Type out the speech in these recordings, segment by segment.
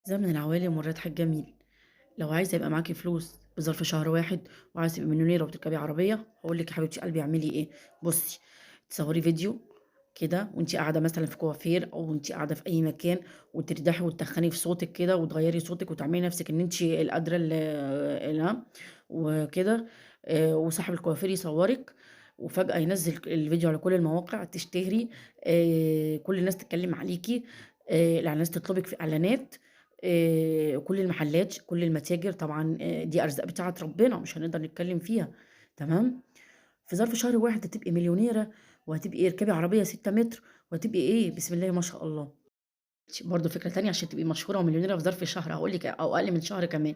زمن العوالم والربح الجميل. لو عايزة يبقى معاكِ فلوس بظرف شهر واحد وعايزة تبقي مليونيرة وبتركبي عربية، هاقول لِك يا حبيبة قلبي اعملي إيه. بُصّي، تصوّري فيديو كده وأنتِ قاعدة مثلًا في كوافير أو وأنتِ قاعدة في أي مكان وتردحي وتدخّني في صوتِك كده وتغيّري صوتِك وتعملي نَفْسِك إن أنتِ القادرة وكده. وصاحب الكوافير يصوّرِك وفجأة ينزّل الفيديو على كل المواقع، تشتهري. كل الناس تتكلّم عليكِ، الناس تطلبِك في إعلانات. كل المحلات، كل المتاجر طبعًا، دي أرزاق بتاعة ربنا مش هنقدر نتكلّم فيها، تمام. في ظرف شهر واحد هتبقي مليونيرة وهتبقي اركبي عربية 6 متر وهتبقي إيه، بسم الله ما شاء الله. برضه فكرة تانية عشان تبقي مشهورة ومليونيرة في ظرف شهر هاقول لِك أو أقل من شهر كمان.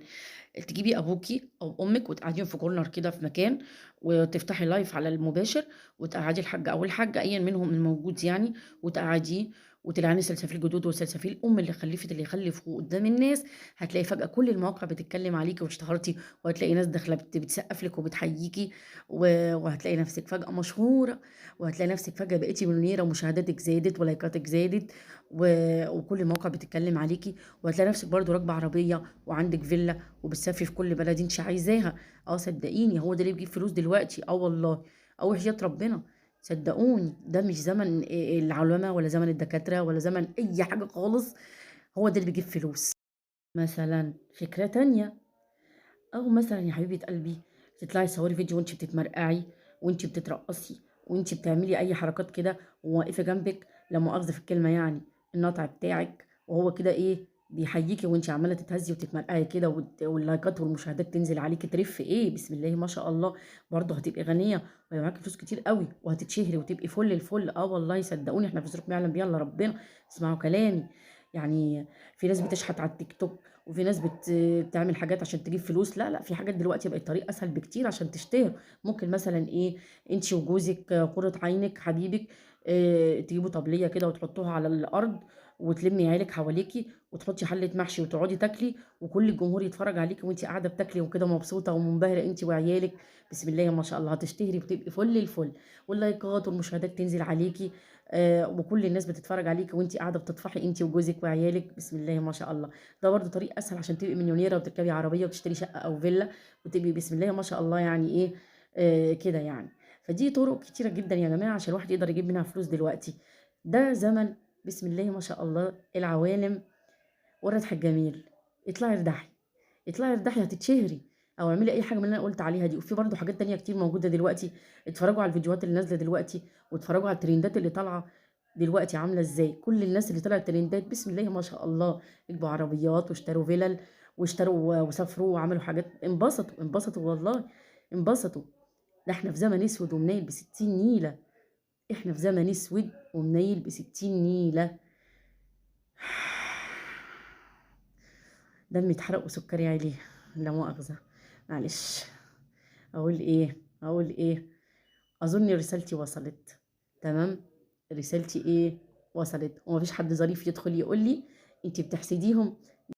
تجيبي أبوكِ أو أمِك وتقعّديهم في corner كده في مكان، وتفتحي live على المباشر، وتقعّدي الحاج أو الحاجة أيًا منهم الموجود يعني، وتقعّديه وتلعني سلسفيل جدود وسلسفيل اللي خلّفت اللي يخلّف قدّام الناس. هتلاقي فجأة كل المواقع بتتكلّم عليكِ واشتهرتِ، وهتلاقي ناس داخلة بتسقّف لِك وبتحييكِ، وهتلاقي نفسِك فجأة مشهورة، وهتلاقي نفسِك فجأة بقيتِ مليونيرة ومشاهداتِك زادت ولايكاتِك زادت، وكل المواقع بتتكلّم عليكِ، وهتلاقي نفسِك برضه راكبة عربية وعندِك فيلا وبتسافري في كل بلد أنتِ عايزاها. صدقيني هو ده اللي بيجيب فلوس دلوقتي، والله، وحياة ربنا. صدقوني ده مش زمن العولمة ولا زمن الدكاترة ولا زمن أي حاجة خالص، هو ده اللي بيجيب فلوس. مثلًا فكرة تانية، أو مثلًا يا حبيبة قلبي تطلعي تصوري فيديو وأنتِ بتتمرقعي، وأنتِ بتترقصي، وأنتِ بتعملي أي حركات كده، وواقفة جنبِك لا مؤاخذة في الكلمة يعني النطع بتاعِك، وهو كده إيه بيحييكِ وأنتِ عمالة تتهزي وتتمرقعي كده واللايكات والمشاهدات تنزل عليكِ ترف إيه، بسم الله ما شاء الله. برضه هتبقي غنية وهيبقى معاكِ فلوس كتير أوي، وهتتشهري وتبقي فل الفل. والله صدقوني إحنا في ظروف ما يعلم بيها إلا ربنا. اسمعوا كلامي. يعني في ناس بتشحت على التيك توك، وفي ناس بتعمل حاجات عشان تجيب فلوس. لا، لأ، في حاجات دلوقتي بقت طريق أسهل بكتير عشان تشتهر. ممكن مثلًا إيه، أنتِ وجوزِك قرة عينِك حبيبِك، تجيبوا طبلية كده وتحطوها على الأرض وتلمّي عيالِك حواليكِ وتحطي حلة محشي وتقعدي تاكلي، وكل الجمهور يتفرج عليكِ وأنتِ قاعدة بتاكلي وكده مبسوطة ومنبهرة أنتِ وعيالِك. بسم الله ما شاء الله هتشتهري وتبقي فل الفل، واللايكات والمشاهدات تنزل عليكِ، وكل الناس بتتفرج عليكِ وأنتِ قاعدة بتطفحي أنتِ وجوزِك وعيالِك. بسم الله ما شاء الله. ده برضه طريق أسهل عشان تبقي مليونيرة وتركبي عربية وتشتري شقة أو فيلا وتبقي بسم الله ما شاء الله يعني إيه، كده يعني. فدي طرق كتيرة جدًا يا جماعة عشان الواحد يقدر يجيب منها فلوس دلوقتي. ده زمن بسم الله ما شاء الله العوالم والربح الجميل. اطلعي اردحي، اطلعي اردحي هتتشهري، أو اعملي أي حاجة من اللي أنا قُلت عليها دي. وفي برضه حاجات تانية كتير موجودة دلوقتي. اتفرجوا على الفيديوهات اللي نازلة دلوقتي، واتفرجوا على الترندات اللي طالعة دلوقتي عاملة إزاي. كل الناس اللي طلعت ترندات بسم الله ما شاء الله، ركبوا عربيات واشتروا فِلَل واشتروا وسافروا وعملوا حاجات، انبسطوا، انبسطوا والله، انبسطوا. ده إحنا في زمن أسود ومنيل ب60 نيلة، إحنا في زمن أسود ومنيل ب60 نيلة. دمي اتحرق وسُكّري عِلي، لا مؤاخذة، معلش. أقول إيه، أظن رسالتي وصلت، تمام. رسالتي إيه، وصلت، وما فيش حد ظريف يدخل يقول لي أنتِ بتحسديهم